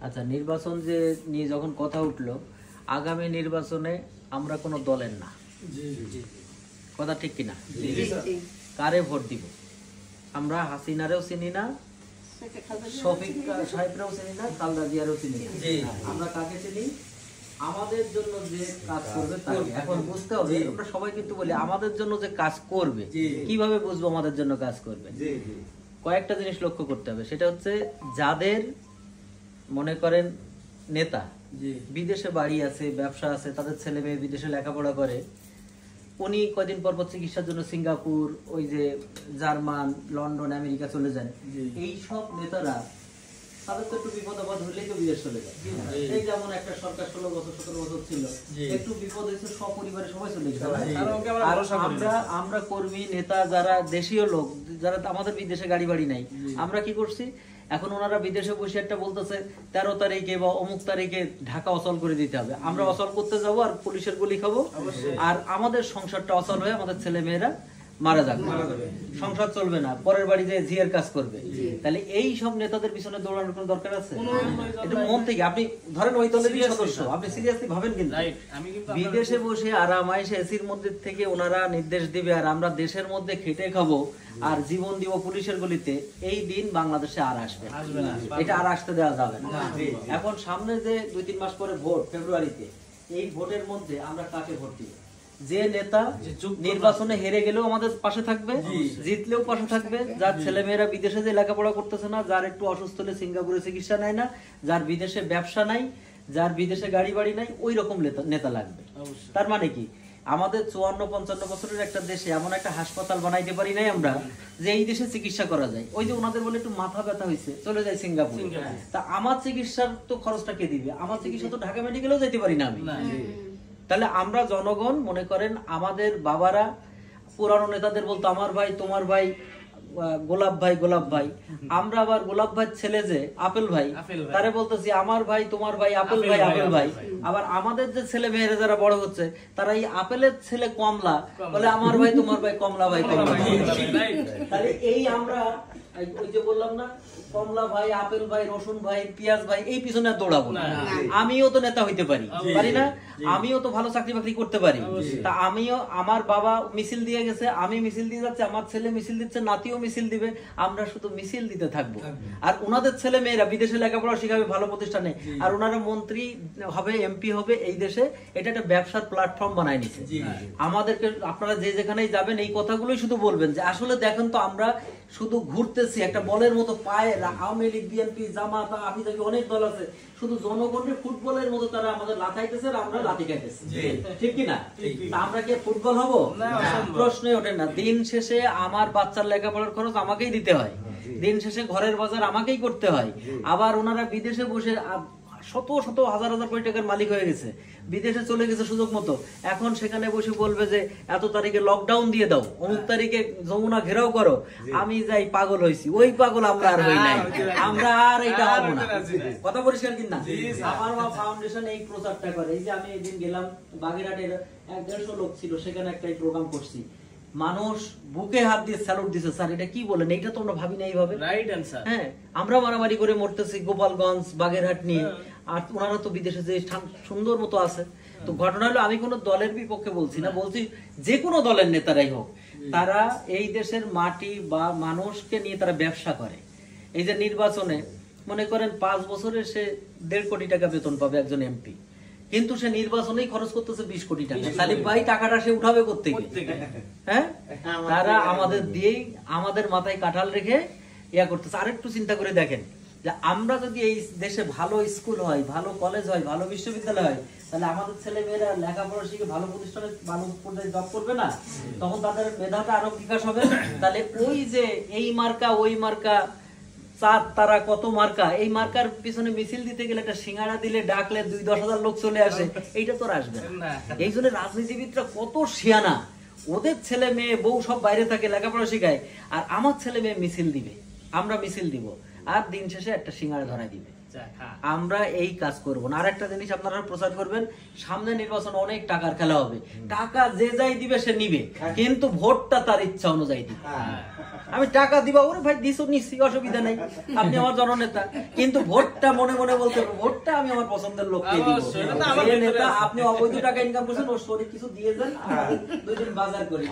আচ্ছা, নির্বাচন যে নিয়ে যখন কথা উঠলো, আগামী নির্বাচনে আমরা কোনো দলের না, কথা ঠিক কিনা? কারে ভোট দিব? আমরা হাসিনারেও চিনি না, শফিক সাহেবরাও চিনি না, খালেদা জিয়ারও চিনি না। আমরা কাকে চিনি? আমাদের জন্য যে কাজ করবে তাকে। এখন বুঝতে হবে, আমরা সবাই কিন্তু বলি আমাদের জন্য যে কাজ করবে, কিভাবে বুঝবো আমাদের জন্য কাজ করবে? কয়েকটা জিনিস লক্ষ্য করতে হবে। সেটা হচ্ছে, যাদের মনে করেন নেতা বিদেশে বাড়ি আছে, ব্যবসা আছে, তাদের ছেলে মেয়ে বিদেশে লেখাপড়া করে, উনি কয়দিন পর পর চিকিৎসার জন্য সিঙ্গাপুর, ওই যে জার্মান, লন্ডন, আমেরিকা চলে যায়। এই সব নেতারা তাদের তো একটু বিপদ আপদ হলেই তো বিদেশ চলে যায়। এই যেমন একটা সরকার 16 বছর 17 বছর ছিল, একটু বিপদ হয়েছে সপরিবারে সবাই চলে গেছে। আমরা কর্মী নেতা যারা দেশীয় লোক, যারা আমাদের বিদেশে গাড়ি বাড়ি নাই, আমরা কি করছি? এখন ওনারা বিদেশে বসে একটা বলতেছে 13 তারিখে বা অমুক তারিখে ঢাকা অচল করে দিতে হবে। আমরা অচল করতে যাবো আর পুলিশের গুলি খাবো, আর আমাদের সংসারটা অচল হয়ে আমাদের ছেলে মেয়েরা মারা যাবে, সংসার চলবে না, পরের বাড়ি যে জিয়ার কাজ করবে। তাহলে এই সব নেতাদের পিছনে দৌড়ানোর কোনো দরকার আছে? এটা মন থেকে আপনি ধরেন ওই দলেরই সদস্য, আপনি সিরিয়াসলি ভাবেন। কিন্তু বিদেশে বসে আরাম আয়েশে এসির মধ্যে থেকে ওনারা নির্দেশ দিবে আর আমরা দেশের মধ্যে খেটে খাবো আর জীবন দিব পুলিশের গলিতে, এই দিন বাংলাদেশে আর আসবে না, এটা আর আসতে দেওয়া যাবে না। এখন সামনে যে 2-3 মাস পরে ভোট, ফেব্রুয়ারিতে, এই ভোটের মধ্যে আমরা কাকে ভোট দিব? যে নেতা নির্বাচনে হেরে গেলেও আমাদের পাশে থাকবে, জিতলেও পাশে থাকবে, যার ছেলে মেয়েরা বিদেশে যে লেখাপড়া করতেছে না, যার একটু অসুস্থ হলে সিঙ্গাপুরে চিকিৎসা নেয় না, যার বিদেশে ব্যবসা নাই, যার বিদেশে গাড়ি বাড়ি নাই, ওই রকম নেতা লাগবে। তার মানে কি, আমাদের 54-55 বছরের একটা দেশে এমন একটা হাসপাতাল বানাইতে পারি নাই আমরা যে এই দেশে চিকিৎসা করা যায়। ওই যে ওনাদের বলে একটু মাথা ব্যথা হয়েছে, চলে যায় সিঙ্গাপুর, তা আমার চিকিৎসার তো খরচটা কে দিবে? আমার চিকিৎসা তো ঢাকা মেডিকেলেও যেতে পারি না আমি। তাহলে আমরা জনগণ, মনে করেন আমাদের বাবারা পুরানো নেতাদের বলতো আমার ভাই তোমার ভাই গোলাপ ভাই, গোলাপ ভাই। আমরা আবার গোলাপ ভাই ছেলে যে আপেল ভাই, তারে বলতেছি আমার ভাই তোমার ভাই আপেল ভাই, আপেল ভাই। আবার আমাদের যে ছেলে মেয়েরা যারা বড় হচ্ছে, তারা এই আপেলের ছেলে কমলা বলে আমার ভাই তোমার ভাই কমলা ভাই, কমলা ভাই। তাহলে এই আমরা ওই যে বললাম না, কমলা ভাই, আপেল ভাই, রসুন ভাই, পেঁয়াজ ভাই, এই পিছনে দৌড়াবো না। আমিও তো নেতা হইতে পারি, পারি না? আমিও তো ভালো চাকরি বাকরি করতে পারি। তা আমিও, আমার বাবা মিছিল দিয়ে গেছে, আমি মিছিল দিয়ে যাচ্ছি, আমার ছেলে মিছিল দিচ্ছে, নাতিও মিছিল দিবে, আমরা শুধু মিছিল দিতে থাকবো। আর ওনাদের ছেলে মেয়েরা বিদেশে লেখাপড়া শিখাবে ভালো প্রতিষ্ঠানে, আর ওনারা মন্ত্রী হবে, এমপি হবে এই দেশে। এটা একটা ব্যবসার প্ল্যাটফর্ম বানায় নিচ্ছে। আমাদেরকে আপনারা যে যেখানেই যাবেন এই কথাগুলোই শুধু বলবেন যে আসলে দেখেন তো আমরা শুধু ঘুরতেছি একটা বলের মতো পায়ে, আওয়ামী লীগ, বিএনপি, জামাত, আবিদাবি অনেক দল আছে, শুধু জনগণের ফুটবলের মতো তারা আমাদের লাথাইতেছে আর আমরা লাথি খাইতেছি, ঠিক কিনা? আমরা কি ফুটবল হবো? প্রশ্নই ওঠে না। দিন শেষে আমার বাচ্চার লেখাপড়ার খরচ আমাকেই দিতে হয়, দিন শেষে ঘরের বাজার আমাকেই করতে হয়। আবার ওনারা বিদেশে বসে শত শত হাজার হাজার কোটি টাকার মালিক হয়ে গেছে, বিদেশে চলে গেছে সুযোগ মতো, এখন সেখানে বসে বলবে যে এত তারিখে লকডাউন দিয়ে দাও, অমুক তারিখে যমুনা ঘেরাও করো, আমি যাই পাগল হইছি। ওই পাগল আমরা আর হই নাই, আমরা আর এটা হবো না। কথা পরিষ্কার কিনা? আমার মা ফাউন্ডেশন এই প্রচারটা করে। এই যে আমি একদিন গেলাম বাগেরহাটের, 150 লোক ছিল, সেখানে একটা প্রোগ্রাম করছি, মানুষ বুকে হাত দিয়ে স্যালুট দিছে। স্যার এটা কি বলেন? এইটা তো আমরা ভাবি না এইভাবে। Right answer. হ্যাঁ, আমরা মারামারি করে মরতেছি গোপালগঞ্জ, বাগেরহাট নিয়ে, আর ওনারা তো বিদেশে যে সুন্দর মতো আছে। তো ঘটনা হলো, আমি কোনো দলের বিপক্ষে বলছি না, বলছি যে কোনো দলের নেতারাই হোক, তারা এই দেশের মাটি বা মানুষকে নিয়ে তারা ব্যবসা করে। এই যে নির্বাচনে মনে করেন 5 বছরে সে 1.5 কোটি টাকা বেতন পাবে একজন এমপি, কিন্তু সে নির্বাচনেই খরচ করতেছে 20 কোটি টাকা। সালিম ভাই টাকাটা সে উঠাবে কোত্থেকে? হ্যাঁ, তারা আমাদের দিয়েই আমাদের মাথায় কাঁঠাল রেখে ইয়া করতেছে। আরেকটু চিন্তা করে দেখেন যে আমরা যদি এই দেশে ভালো স্কুল হয়, ভালো কলেজ হয়, ভালো বিশ্ববিদ্যালয় হয়, তাহলে আমাদের ছেলে মেয়েরা লেখাপড়া শিখে ভালো প্রতিষ্ঠানে ভালো পর্যায়ে জব করবে না? তখন তাদের মেধাটা আরো বিকাশ হবে। তাহলে ওই যে এই মার্কা ওই মার্কা, চাঁদ তারা কত মার্কা, এই মার্কার পিছনে মিছিল দিতে গেলে একটা সিঙ্গাড়া দিলে ডাকলে 2-10 হাজার লোক চলে আসে, এইটা তো আসবে না। এই জন্য রাজনীতিবিদরা কত শিয়ানা, ওদের ছেলে মেয়ে বউ সব বাইরে থাকে, লেখাপড়া শিখায়, আর আমার ছেলে মেয়ে মিছিল দিবে, আমরা মিছিল দিব, আর দিন শেষে একটা সিঙ্গাড়া ধরাই দিবে। আমরা এই কাজ করবো না। আর একটা জিনিস আপনারা প্রচার করবেন, সামনে নির্বাচন অনেক টাকার খেলা হবে, টাকা যে যাই দিবে সে নিবে, কিন্তু ভোটটা তার ইচ্ছা অনুযায়ী দিবে। আমি টাকা দিবা, ওরে ভাই দিছো নিচ্ছি, অসুবিধা নেই, আপনি আমার জননেতা, কিন্তু ভোটটা মনে মনে বলতে হবে, ভোটটা আমি আমার পছন্দের লোককে দিব। যে নেতা আপনি অবৈধ টাকা ইনকাম করছেন, ওর শরীর কিছু দিয়ে দেন, দুদিন বাজার করি,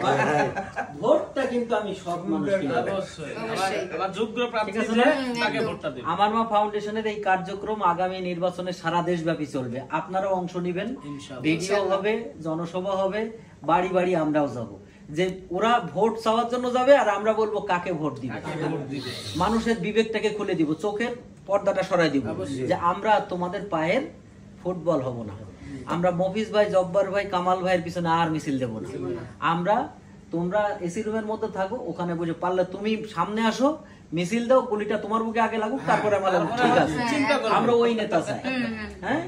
ভোটটা কিন্তু আমি সব মানুষকে আমার মা ফাউন্ডেশনের এই কার্যক্রম আগামী নির্বাচনে সারা দেশব্যাপী চলবে। আপনারাও অংশ নেবেন, ভিডিও হবে, জনসভা হবে, বাড়ি বাড়ি আমরাও যাব। যে ওরা ভোট চাওয়ার জন্য যাবে আর আমরা বলবো কাকে ভোট দিবে। মানুষের বিবেকটাকে খুলে দিব, চোখের পর্দাটা সরাই দিব, যে আমরা তোমাদের পায়ের ফুটবল হব না, আমরা মফিজ ভাই, জব্বার ভাই, কামাল ভাইয়ের পিছনে আর মিছিল দেব না। আমরা, তোমরা এসি রুমের মধ্যে থাকো, ওখানে বসে পারলে তুমি সামনে আসো, মিছিল দাও, গুলিটা তোমার বুকে আগে লাগুক, তারপরে আমার ঠিক আছে, আমরা ওই নেতা চাই। হ্যাঁ,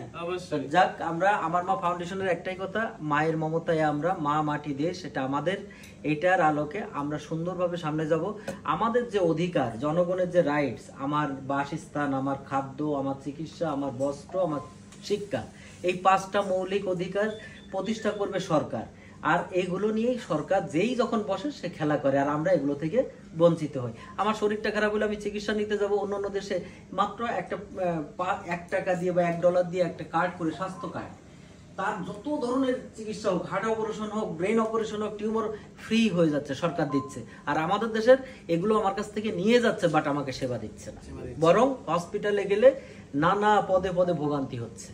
যাক, আমরা আমার মা ফাউন্ডেশনের একটাই কথা, মায়ের মমতায় আমরা, মা মাটি দেশ, এটা আমাদের, এটার আলোকে আমরা সুন্দরভাবে সামনে যাব। আমাদের যে অধিকার, জনগণের যে রাইটস, আমার বাসস্থান, আমার খাদ্য, আমার চিকিৎসা, আমার বস্ত্র, আমার শিক্ষা, এই 5টা মৌলিক অধিকার প্রতিষ্ঠা করবে সরকার। আর এগুলো নিয়েই সরকার যেই যখন বসে সে খেলা করে, আর আমরা এগুলো থেকে বঞ্চিত হই। আমার শরীরটা খারাপ হলে আমি চিকিৎসা নিতে যাব অন্য দেশে, মাত্র একটা 1 টাকা দিয়ে বা $1 দিয়ে একটা কার্ড করে, স্বাস্থ্য কার্ড, তার যত ধরনের চিকিৎসা হোক, হার্ট অপারেশন হোক, ব্রেন অপারেশন হোক, টিউমার, ফ্রি হয়ে যাচ্ছে, সরকার দিচ্ছে। আর আমাদের দেশের এগুলো আমার কাছ থেকে নিয়ে যাচ্ছে, বাট আমাকে সেবা দিচ্ছে না, বরং হসপিটালে গেলে নানা পদে পদে ভোগান্তি হচ্ছে।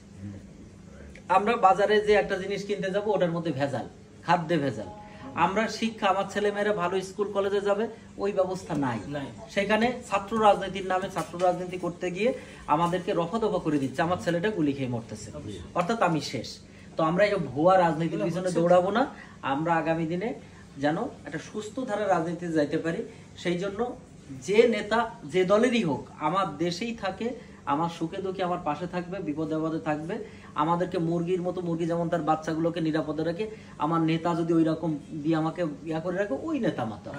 আমরা বাজারে যে একটা জিনিস কিনতে যাব, ওটার মধ্যে ভেজাল, খাদ্যে ভেজাল। আমরা শিক্ষা, আমার ছেলে মেয়েরা ভালো স্কুল কলেজে যাবে, ওই ব্যবস্থা নাই। সেখানে ছাত্র রাজনীতির নামে, ছাত্র রাজনীতি করতে গিয়ে আমাদেরকে রফা দফা করে দিচ্ছে, আমার ছেলেটা গুলি খেয়ে মরতেছে, অর্থাৎ আমি শেষ। তো আমরা এই ভুয়া রাজনীতির পিছনে দৌড়াবো না, আমরা আগামী দিনে যেন একটা সুস্থ ধারা রাজনীতিতে যাইতে পারি। সেই জন্য যে নেতা যে দলেরই হোক, আমার দেশেই থাকে, আমার সুখে দুঃখে আমার পাশে থাকবে, বিপদে আপদে থাকবে, আমাদেরকে মুরগির মতো, মুরগি যেমন তার বাচ্চাগুলোকে নিরাপদে রাখে, আমার নেতা যদি ওই রকম দিয়ে আমাকে ইয়া করে রাখে, ওই নেতা মাতা।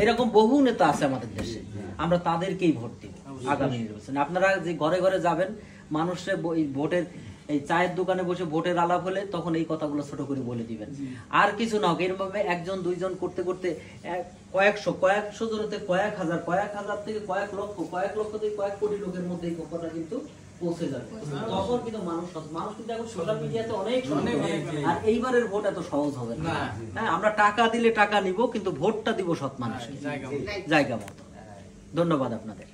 এরকম বহু নেতা আছে আমাদের দেশে, আমরা তাদেরকেই ভোট দিব আগামী নির্বাচনে। আপনারা যে ঘরে ঘরে যাবেন, মানুষের ভোটের এই চায়ের দোকানে বসে ভোটের আলাপ হলে তখন এই কথাগুলো ছোট করে বলে দিবেন, আর কিছু না হোক। এরকম 1 2 জন করতে করতে কয়েকশো জনতে কয়েক হাজার থেকে কয়েক লক্ষ থেকে কয়েক কোটি লোকের মধ্যে এই কথাটা কিন্তু পৌঁছে যাবে। তখন কিন্তু মানুষ কিন্তু এখন সোশ্যাল মিডিয়াতে অনেক, আর এইবারের ভোট এত সহজ হবে না। হ্যাঁ, আমরা টাকা দিলে টাকা নিব, কিন্তু ভোটটা দিব সৎ মানুষকে, জায়গা মতো। ধন্যবাদ আপনাদের।